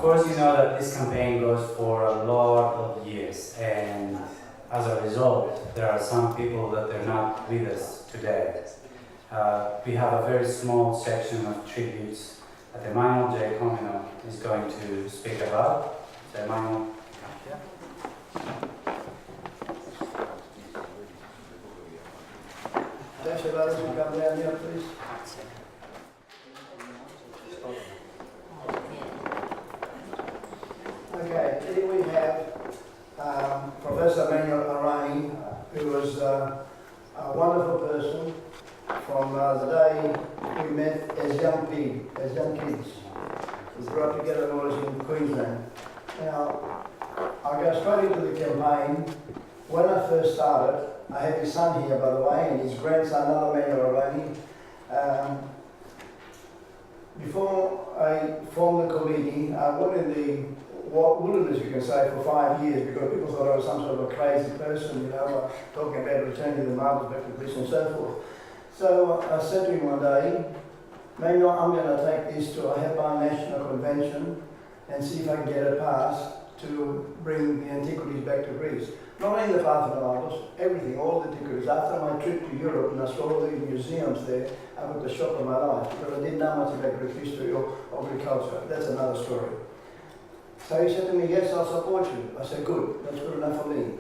course, you know that this campaign goes for a lot of years, and as a result, there are some people that are not with us today. We have a very small section of tributes that Emanuel J. Comino is going to speak about. So Emanuel. Come down here, please. Okay, here we have Professor Emanuel, who was a wonderful person from the day we met as young kids. We grew up together when I was in Queensland. Now, I'll go straight into the campaign. When I first started, I have his son here, by the way, and his grandson, another Emanuel. Before I formed the committee, I went in the wilderness, you can say, for 5 years because people thought I was some sort of a crazy person, you know, talking about returning the marbles back to Greece and so forth. So I said to him one day, Emanuel, I'm going to take this to a Hepburn National Convention and see if I can get it passed to bring the antiquities back to Greece. Not only the Parthenon, everything, all the antiquities. After my trip to Europe and I saw all the museums there, I went to shock of my life because I didn't know much about Greek history or agriculture. That's another story. So he said to me, yes, I'll support you. I said, good, that's good enough for me.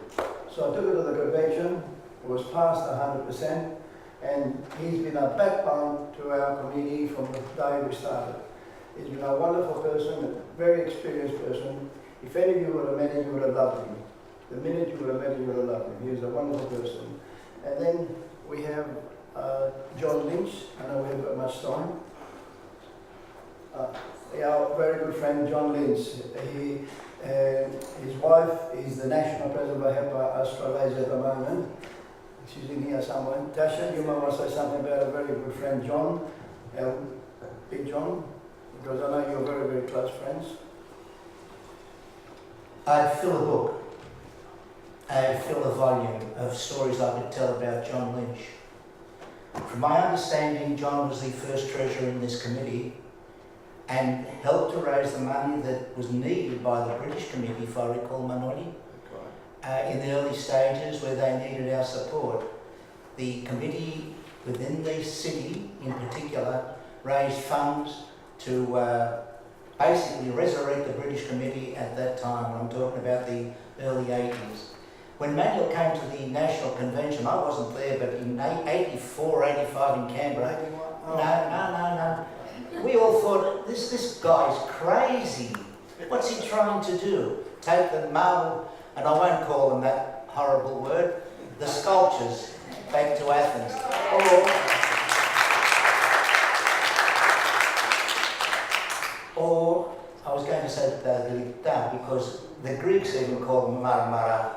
So I took it to the convention, it was passed 100%, and he's been a backbone to our community from the day we started. He's been a wonderful person, a very experienced person. If any of you would have met him, you would have loved him. The minute you would have met him, you would have loved him. He was a wonderful person. And then we have John Lynch. I know we haven't got much time. Our very good friend John Lynch. His wife is the national president of HEPA Australasia at the moment. She's in here somewhere. Tasha, you might want to say something about a very good friend John, Big John, because I know you're very, very close friends. I'd fill a book. I'd fill a volume of stories I could tell about John Lynch. From my understanding, John was the first treasurer in this committee and helped to raise the money that was needed by the British committee, if I recall, Minority, in the early stages where they needed our support. The committee within the city, in particular, raised funds to basically resurrect the British committee at that time. I'm talking about the early 80s. When Emanuel came to the National Convention, I wasn't there, but in 84, 85 in Canberra, no. We all thought, this guy's crazy. What's he trying to do? Take the marble, and I won't call them that horrible word, the sculptures back to Athens. Or I was going to say because the Greeks even called them marmara.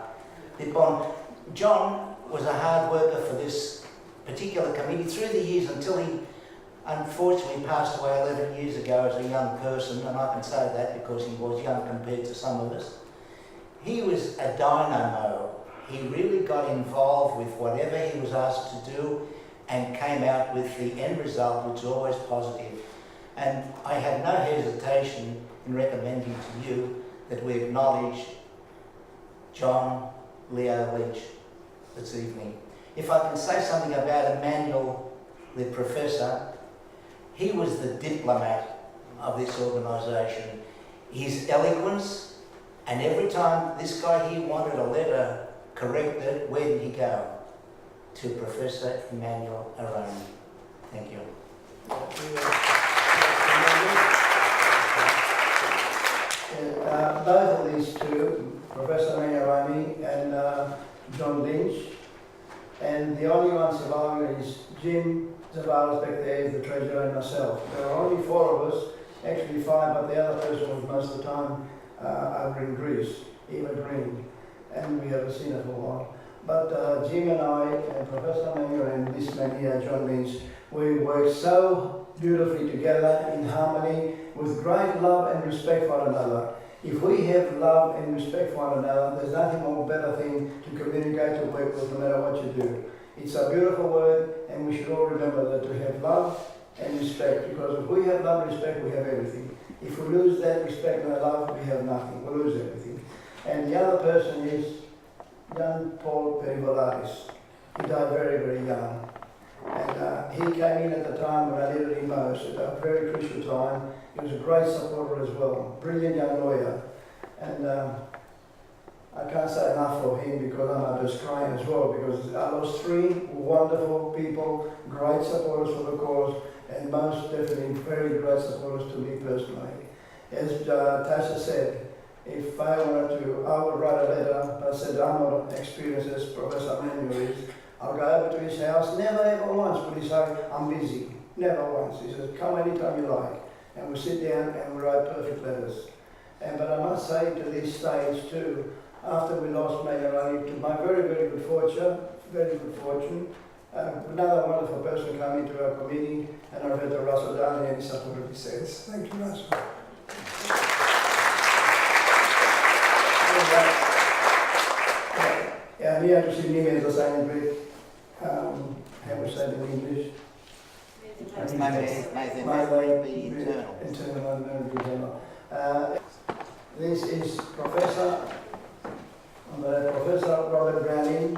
John was a hard worker for this particular committee through the years until he unfortunately passed away 11 years ago as a young person, and I can say that because he was young compared to some of us. He was a dynamo. He really got involved with whatever he was asked to do and came out with the end result, which was always positive. And I had no hesitation in recommending to you that we acknowledge John Leo Lynch this evening. If I can say something about Emanuel, the professor, he was the diplomat of this organisation. His eloquence, and every time this guy here wanted a letter corrected, where did he go? To Professor Emanuel Aroni. Thank you. Both of these two, Professor Emanuel Aroni and John Lynch, and the only one surviving is Jim Zavalas back there, is the treasurer, and myself. There are only 4 of us, actually 5, but the other person was most of the time over in Greece, Eva Green, and we haven't seen her for a while. But Jim and I, and Professor Emanuel and this man here, John Lynch, we work so beautifully together in harmony with great love and respect for one another. If we have love and respect for one another, there's nothing more better thing to communicate or work with, no matter what you do. It's a beautiful word, and we should all remember that to have love and respect, because if we have love and respect, we have everything. If we lose that respect and love, we have nothing, we lose everything. And the other person is young Paul Perivoladis. He died very, very young. And he came in at the time when I needed him most, at a very crucial time. He was a great supporter as well, brilliant young lawyer. And I can't say enough for him because I'm just crying as well, because I lost three wonderful people, great supporters for the cause, and most definitely very great supporters to me personally. As Tasha said, if I wanted to, I would write a letter. I said, I'm not experienced as Professor Emanuel is. I'll go over to his house, never ever once would he say, I'm busy. Never once. He says, come anytime you like. And we sit down and we write perfect letters. But I must say to this stage too, after we lost Mayorani, to my very, very good fortune, another wonderful person came into our committee, and Roberto Russell Darnley, and he supported his sense. Thank you, Russell. Yeah, here to see me as a sign Greek. How we say it in English? Internal. This is Professor Robert Browning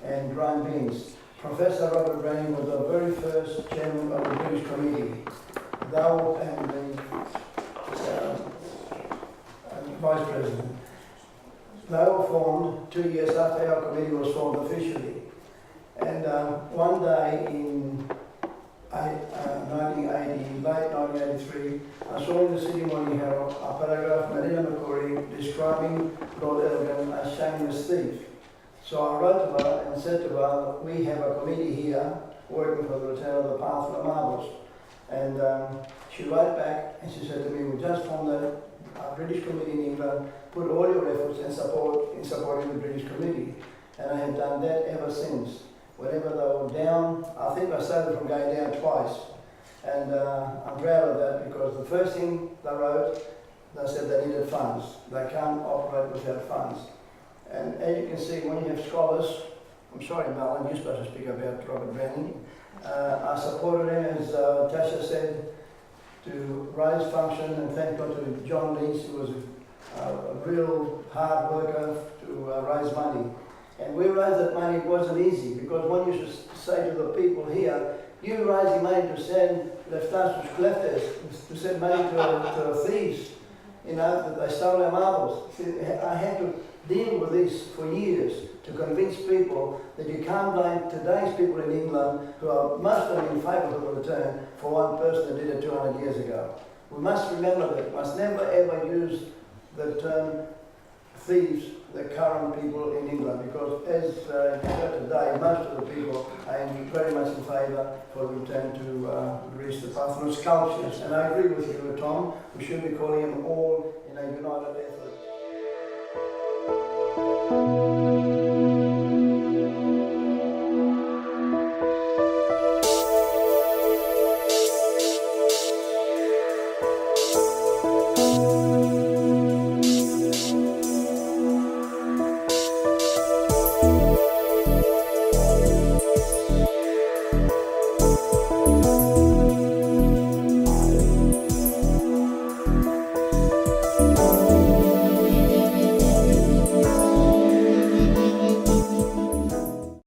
and Brian Beans. Professor Robert Browning was the very first chairman of the British Committee. Thou and the Vice President. They were formed 2 years after our committee was formed officially. And one day in 1980, late 1983, I saw in the City Morning Herald a paragraph from Marina McCrory describing Lord Elgin as shameless thief. So I wrote to her and said to her, we have a committee here working for the return of the Parthenon marbles. And she wrote back and she said to me, we just formed a British committee in England, put all your efforts and support in supporting the British committee. And I have done that ever since. Whenever they were down, I think I started from going down twice. And I'm proud of that because the first thing they wrote, they said they needed funds. They can't operate without funds. And as you can see, when you have scholars, I'm sorry, Marlon, you're supposed to speak about Robert Browning. I supported him, as Tasha said, to raise function, and thank God to John Leach, who was a real hard worker to raise money. And we raised that money. It wasn't easy, because when you should say to the people here, you raising money to send leftas to leftas, to send money to thieves, you know, that they stole our marbles. I had to deal with this for years to convince people that you can't blame today's people in England, who are most of them in favour of the return, for one person that did it 200 years ago. We must remember that. We must never ever use the term thieves, the current people in England, because as today, most of the people are very much in favour for the return to Greece, the Parthenon sculptures. And I agree with you, Tom, we should be calling them all in a united effort.